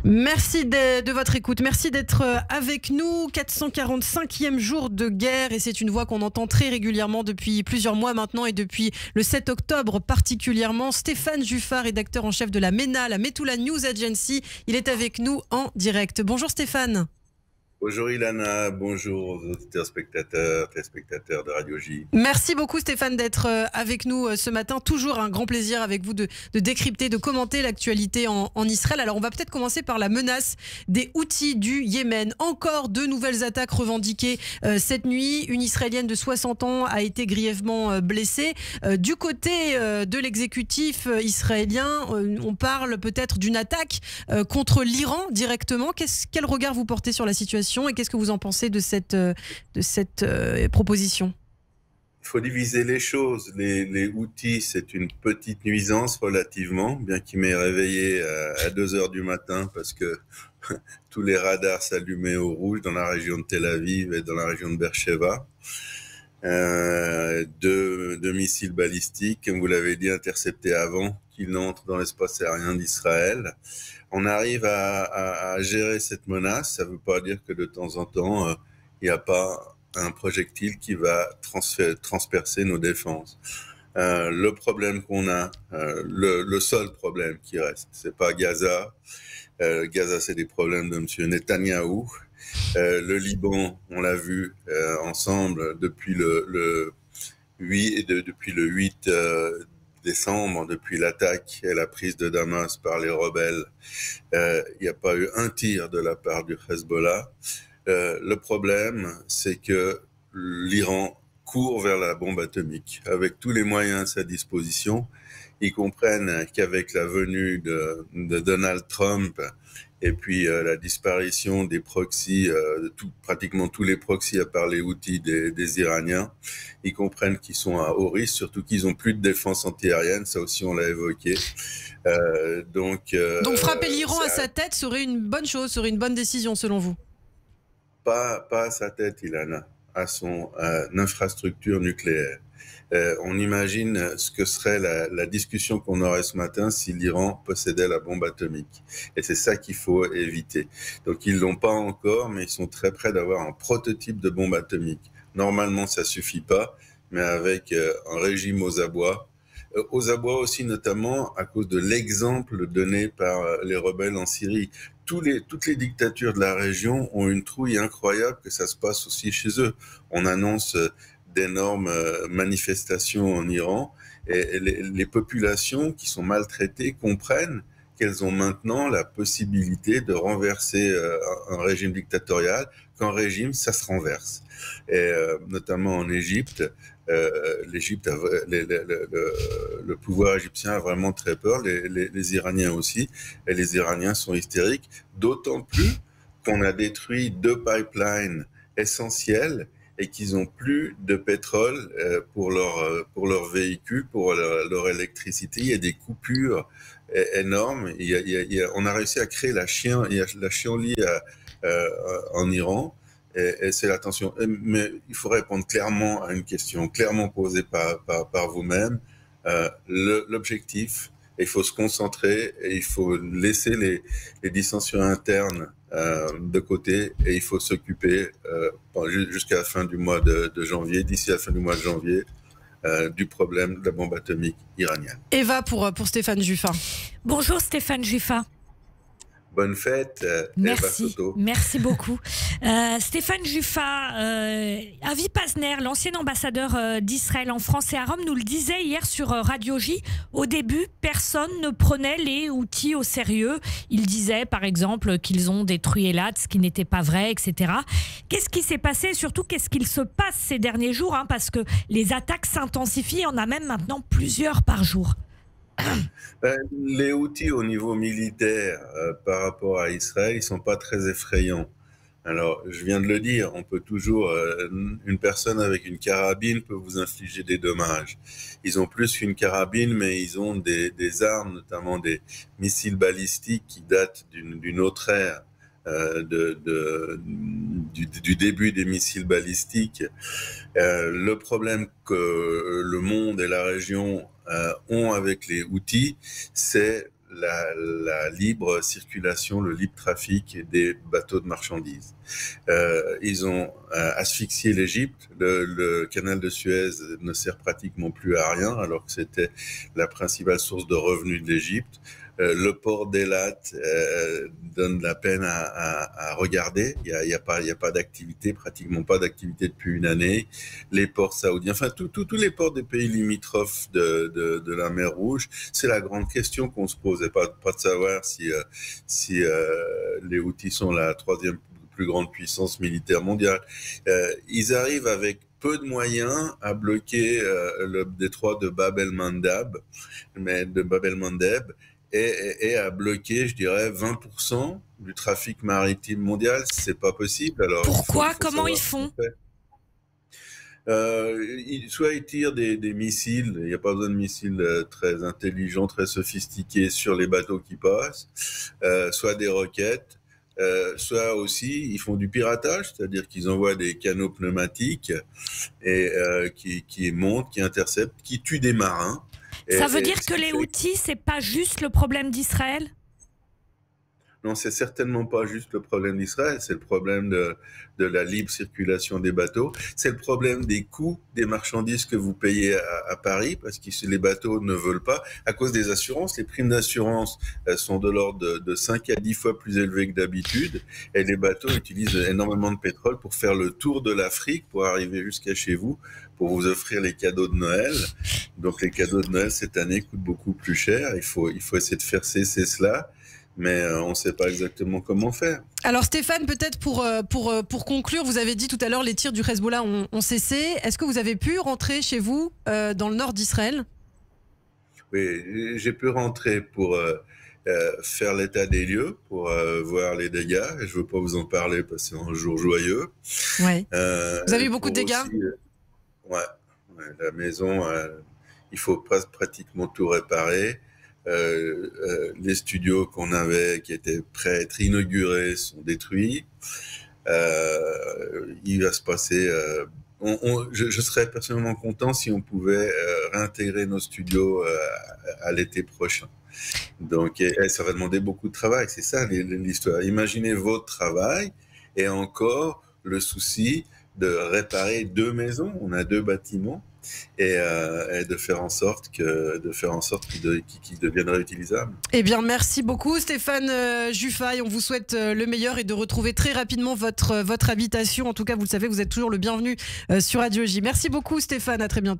Merci de votre écoute, merci d'être avec nous. 445e jour de guerre et c'est une voix qu'on entend très régulièrement depuis plusieurs mois maintenant et depuis le 7 octobre particulièrement. Stéphane Juffat, rédacteur en chef de la MENA, la Metula News Agency, il est avec nous en direct. Bonjour Stéphane. Bonjour Ilana, bonjour aux auditeurs, téléspectateurs de Radio J. Merci beaucoup Stéphane d'être avec nous ce matin. Toujours un grand plaisir avec vous de décrypter, de commenter l'actualité en Israël. Alors on va peut-être commencer par la menace des Houthis du Yémen. Encore deux nouvelles attaques revendiquées cette nuit. Une Israélienne de 60 ans a été grièvement blessée. Du côté de l'exécutif israélien, on parle peut-être d'une attaque contre l'Iran directement. Quel regard vous portez sur la situation et qu'est-ce que vous en pensez de cette proposition ? Il faut diviser les choses. Les Houthis, c'est une petite nuisance relativement, bien qu'il m'ait réveillé à 2 heures du matin parce que tous les radars s'allumaient au rouge dans la région de Tel Aviv et dans la région de Beersheva. Deux missiles balistiques, comme vous l'avez dit, interceptés avant qu'ils n'entrent dans l'espace aérien d'Israël. On arrive à gérer cette menace. Ça ne veut pas dire que de temps en temps, il n'y a pas un projectile qui va transpercer nos défenses. Le problème qu'on a, le seul problème qui reste, c'est pas Gaza. Gaza, c'est des problèmes de M. Netanyahou. Le Liban, on l'a vu ensemble depuis le 8 décembre, depuis l'attaque et la prise de Damas par les rebelles. Il n'y a pas eu un tir de la part du Hezbollah. Le problème, c'est que l'Iran court vers la bombe atomique avec tous les moyens à sa disposition. Ils comprennent qu'avec la venue de Donald Trump et puis la disparition des proxys, pratiquement tous les proxys à part les Houthis des Iraniens, ils comprennent qu'ils sont à haut risque, surtout qu'ils n'ont plus de défense antiaérienne, ça aussi on l'a évoqué. Donc frapper l'Iran à sa tête serait une bonne chose, serait une bonne décision selon vous ? Pas à sa tête, Ilana, à son infrastructure nucléaire. On imagine ce que serait la discussion qu'on aurait ce matin si l'Iran possédait la bombe atomique. Et c'est ça qu'il faut éviter. Donc ils l'ont pas encore, mais ils sont très près d'avoir un prototype de bombe atomique. Normalement, ça suffit pas, mais avec un régime aux abois aussi notamment à cause de l'exemple donné par les rebelles en Syrie. Toutes les dictatures de la région ont une trouille incroyable que ça se passe aussi chez eux. On annonce d'énormes manifestations en Iran et les populations qui sont maltraitées comprennent qu'elles ont maintenant la possibilité de renverser un régime dictatorial, qu'un régime, ça se renverse. Et notamment en Égypte, le pouvoir égyptien a vraiment très peur, les Iraniens aussi, et les Iraniens sont hystériques, d'autant plus qu'on a détruit 2 pipelines essentiels et qu'ils n'ont plus de pétrole pour leurs véhicules, pour leur électricité. Il y a des coupures énormes. On a réussi à créer la chienlit en Iran. Et c'est la tension. Mais il faut répondre clairement à une question, clairement posée par vous-même. L'objectif, il faut se concentrer et il faut laisser les dissensions internes de côté et il faut s'occuper jusqu'à la fin du mois de janvier, d'ici la fin du mois de janvier, du problème de la bombe atomique iranienne. Eva pour Stéphane Juffat. Bonjour Stéphane Juffat. Bonne fête, Eva Soto. Merci beaucoup. Stéphane Juffat, Avi Pazner, l'ancien ambassadeur d'Israël en France et à Rome, nous le disait hier sur Radio J. Au début, personne ne prenait les Houthis au sérieux. Il disait, par exemple, qu'ils ont détruit Eilat, ce qui n'était pas vrai, etc. Qu'est-ce qui s'est passé? Surtout, qu'est-ce qu'il se passe ces derniers jours, parce que les attaques s'intensifient. On a même maintenant plusieurs par jour. Les Houthis au niveau militaire par rapport à Israël, ils sont pas très effrayants. Alors, je viens de le dire, on peut toujours, une personne avec une carabine peut vous infliger des dommages. Ils ont plus qu'une carabine, mais ils ont des armes, notamment des missiles balistiques qui datent d'une autre ère. Du début des missiles balistiques. Le problème que le monde et la région ont avec les Houthis, c'est la libre circulation, le libre trafic des bateaux de marchandises. Ils ont asphyxié l'Égypte. Le canal de Suez ne sert pratiquement plus à rien, alors que c'était la principale source de revenus de l'Égypte. Le port d'Eilat donne la peine à regarder. Il y a pas d'activité, pratiquement pas d'activité depuis une année. Les ports saoudiens, enfin tous les ports des pays limitrophes de la mer Rouge, c'est la grande question qu'on se pose, et pas de savoir si les Houthis sont la troisième plus grande puissance militaire mondiale. Ils arrivent avec peu de moyens à bloquer le détroit de Bab el-Mandeb, et à bloquer, je dirais, 20% du trafic maritime mondial. C'est pas possible. Alors, pourquoi? Comment ils font? Soit ils tirent des missiles, il n'y a pas besoin de missiles très intelligents, très sophistiqués sur les bateaux qui passent, soit des roquettes, soit aussi ils font du piratage, c'est-à-dire qu'ils envoient des canaux pneumatiques et qui montent, qui interceptent, qui tuent des marins. Ça veut dire que les Houthis, c'est pas juste le problème d'Israël? Non, c'est certainement pas juste le problème d'Israël, c'est le problème de la libre circulation des bateaux, c'est le problème des coûts des marchandises que vous payez à Paris, parce que les bateaux ne veulent pas, à cause des assurances. Les primes d'assurance sont de l'ordre de 5 à 10 fois plus élevées que d'habitude, et les bateaux utilisent énormément de pétrole pour faire le tour de l'Afrique, pour arriver jusqu'à chez vous, pour vous offrir les cadeaux de Noël. Donc les cadeaux de Noël cette année coûtent beaucoup plus cher, il faut essayer de faire cesser cela. Mais on ne sait pas exactement comment faire. Alors Stéphane, peut-être pour conclure, vous avez dit tout à l'heure les tirs du Hezbollah ont cessé. Est-ce que vous avez pu rentrer chez vous dans le nord d'Israël? Oui, j'ai pu rentrer pour faire l'état des lieux, pour voir les dégâts. Je ne veux pas vous en parler parce que c'est un jour joyeux. Ouais. Vous avez eu beaucoup de dégâts? Ouais, la maison, il faut pratiquement tout réparer. Les studios qu'on avait, qui étaient prêts à être inaugurés, sont détruits. Il va se passer... je serais personnellement content si on pouvait réintégrer nos studios à l'été prochain. Donc, ça va demander beaucoup de travail. C'est ça l'histoire. Imaginez votre travail et encore le souci de réparer 2 maisons. On a 2 bâtiments. Et de faire en sorte qu'ils deviennent réutilisables. Eh bien, merci beaucoup Stéphane Juffaï. On vous souhaite le meilleur et de retrouver très rapidement votre habitation. En tout cas, vous le savez, vous êtes toujours le bienvenu sur Radio J. Merci beaucoup Stéphane, à très bientôt.